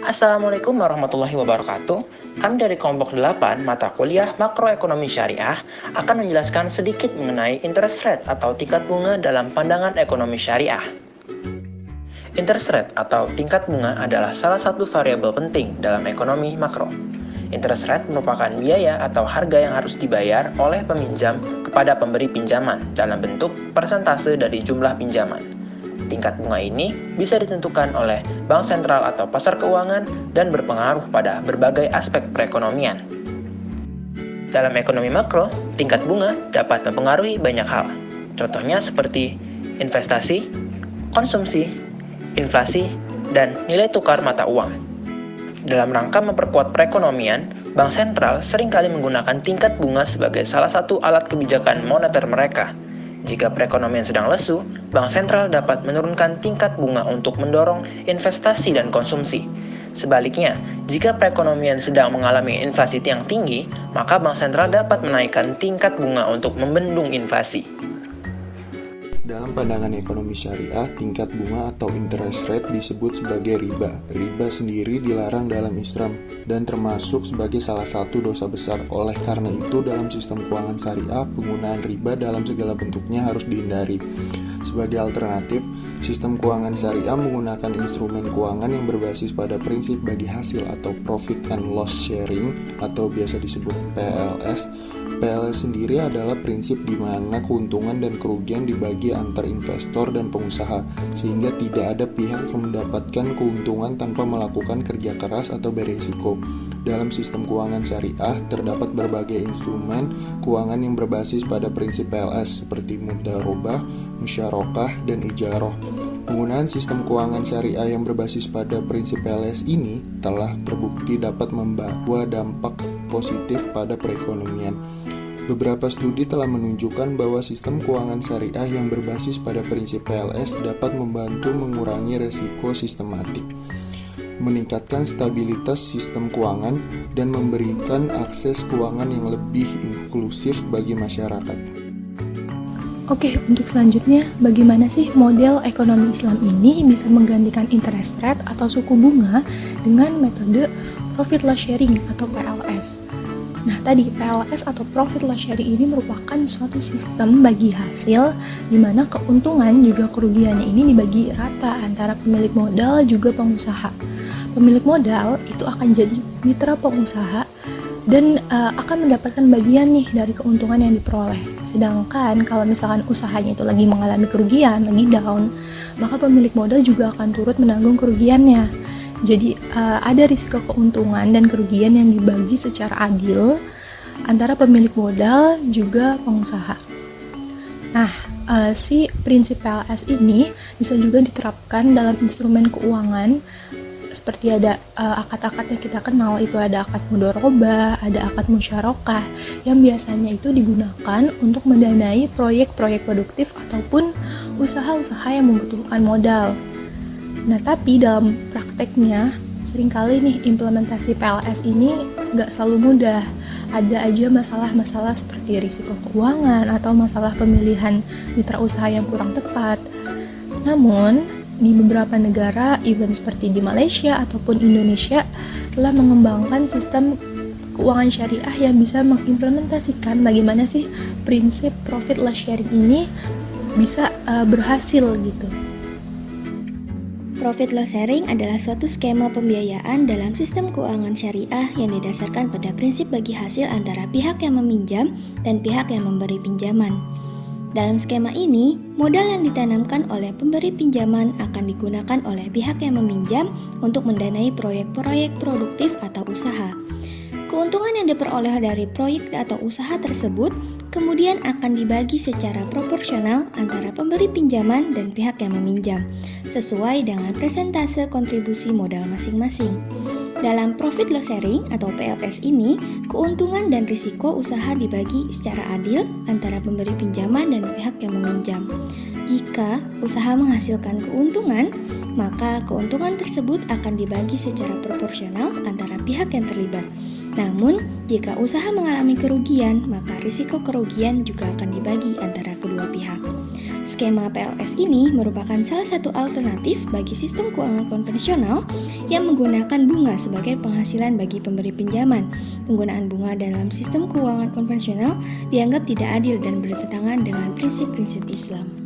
Assalamualaikum warahmatullahi wabarakatuh. Kami dari kelompok 8 mata kuliah Makroekonomi Syariah akan menjelaskan sedikit mengenai interest rate atau tingkat bunga dalam pandangan ekonomi syariah. Interest rate atau tingkat bunga adalah salah satu variabel penting dalam ekonomi makro. Interest rate merupakan biaya atau harga yang harus dibayar oleh peminjam kepada pemberi pinjaman dalam bentuk persentase dari jumlah pinjaman. Tingkat bunga ini bisa ditentukan oleh bank sentral atau pasar keuangan dan berpengaruh pada berbagai aspek perekonomian. Dalam ekonomi makro, tingkat bunga dapat mempengaruhi banyak hal. Contohnya seperti investasi, konsumsi, inflasi, dan nilai tukar mata uang. Dalam rangka memperkuat perekonomian, bank sentral seringkali menggunakan tingkat bunga sebagai salah satu alat kebijakan moneter mereka. Jika perekonomian sedang lesu, bank sentral dapat menurunkan tingkat bunga untuk mendorong investasi dan konsumsi. Sebaliknya, jika perekonomian sedang mengalami inflasi yang tinggi, maka bank sentral dapat menaikkan tingkat bunga untuk membendung inflasi. Dalam pandangan ekonomi syariah, tingkat bunga atau interest rate disebut sebagai riba. Riba sendiri dilarang dalam Islam dan termasuk sebagai salah satu dosa besar. Oleh karena itu, dalam sistem keuangan syariah, penggunaan riba dalam segala bentuknya harus dihindari. Sebagai alternatif, sistem keuangan syariah menggunakan instrumen keuangan yang berbasis pada prinsip bagi hasil atau profit and loss sharing atau biasa disebut PLS. PLS sendiri adalah prinsip di mana keuntungan dan kerugian dibagi antar investor dan pengusaha, sehingga tidak ada pihak yang mendapatkan keuntungan tanpa melakukan kerja keras atau beresiko. Dalam sistem keuangan syariah, terdapat berbagai instrumen keuangan yang berbasis pada prinsip PLS, seperti mudharabah, musyarakah, dan ijarah. Penggunaan sistem keuangan syariah yang berbasis pada prinsip PLS ini telah terbukti dapat membawa dampak positif pada perekonomian. Beberapa studi telah menunjukkan bahwa sistem keuangan syariah yang berbasis pada prinsip PLS dapat membantu mengurangi resiko sistematik, meningkatkan stabilitas sistem keuangan, dan memberikan akses keuangan yang lebih inklusif bagi masyarakat. Oke, untuk selanjutnya, bagaimana sih model ekonomi Islam ini bisa menggantikan interest rate atau suku bunga dengan metode profit loss sharing atau PLS? Nah, tadi PLS atau profit loss sharing ini merupakan suatu sistem bagi hasil di mana keuntungan juga kerugiannya ini dibagi rata antara pemilik modal juga pengusaha. Pemilik modal itu akan jadi mitra pengusaha dan akan mendapatkan bagian nih dari keuntungan yang diperoleh. Sedangkan kalau misalkan usahanya itu lagi mengalami kerugian, lagi down, maka pemilik modal juga akan turut menanggung kerugiannya. Jadi ada risiko keuntungan dan kerugian yang dibagi secara adil antara pemilik modal juga pengusaha. Nah, si prinsip PLS ini bisa juga diterapkan dalam instrumen keuangan seperti ada akad-akad yang kita kenal, itu ada akad mudharabah, ada akad musyarakah yang biasanya itu digunakan untuk mendanai proyek-proyek produktif ataupun usaha-usaha yang membutuhkan modal. Nah, tapi dalam prakteknya seringkali nih implementasi PLS ini nggak selalu mudah. Ada aja masalah-masalah seperti risiko keuangan atau masalah pemilihan mitra usaha yang kurang tepat. Namun, di beberapa negara, even seperti di Malaysia ataupun Indonesia, telah mengembangkan sistem keuangan syariah yang bisa mengimplementasikan bagaimana sih prinsip profit loss sharing ini bisa berhasil gitu. Profit loss sharing adalah suatu skema pembiayaan dalam sistem keuangan syariah yang didasarkan pada prinsip bagi hasil antara pihak yang meminjam dan pihak yang memberi pinjaman. Dalam skema ini, modal yang ditanamkan oleh pemberi pinjaman akan digunakan oleh pihak yang meminjam untuk mendanai proyek-proyek produktif atau usaha. Keuntungan yang diperoleh dari proyek atau usaha tersebut kemudian akan dibagi secara proporsional antara pemberi pinjaman dan pihak yang meminjam, sesuai dengan persentase kontribusi modal masing-masing. Dalam profit loss sharing atau PLS ini, keuntungan dan risiko usaha dibagi secara adil antara pemberi pinjaman dan pihak yang meminjam. Jika usaha menghasilkan keuntungan, maka keuntungan tersebut akan dibagi secara proporsional antara pihak yang terlibat. Namun, jika usaha mengalami kerugian, maka risiko kerugian juga akan dibagi antara kedua pihak. Skema PLS ini merupakan salah satu alternatif bagi sistem keuangan konvensional yang menggunakan bunga sebagai penghasilan bagi pemberi pinjaman. Penggunaan bunga dalam sistem keuangan konvensional dianggap tidak adil dan bertentangan dengan prinsip-prinsip Islam.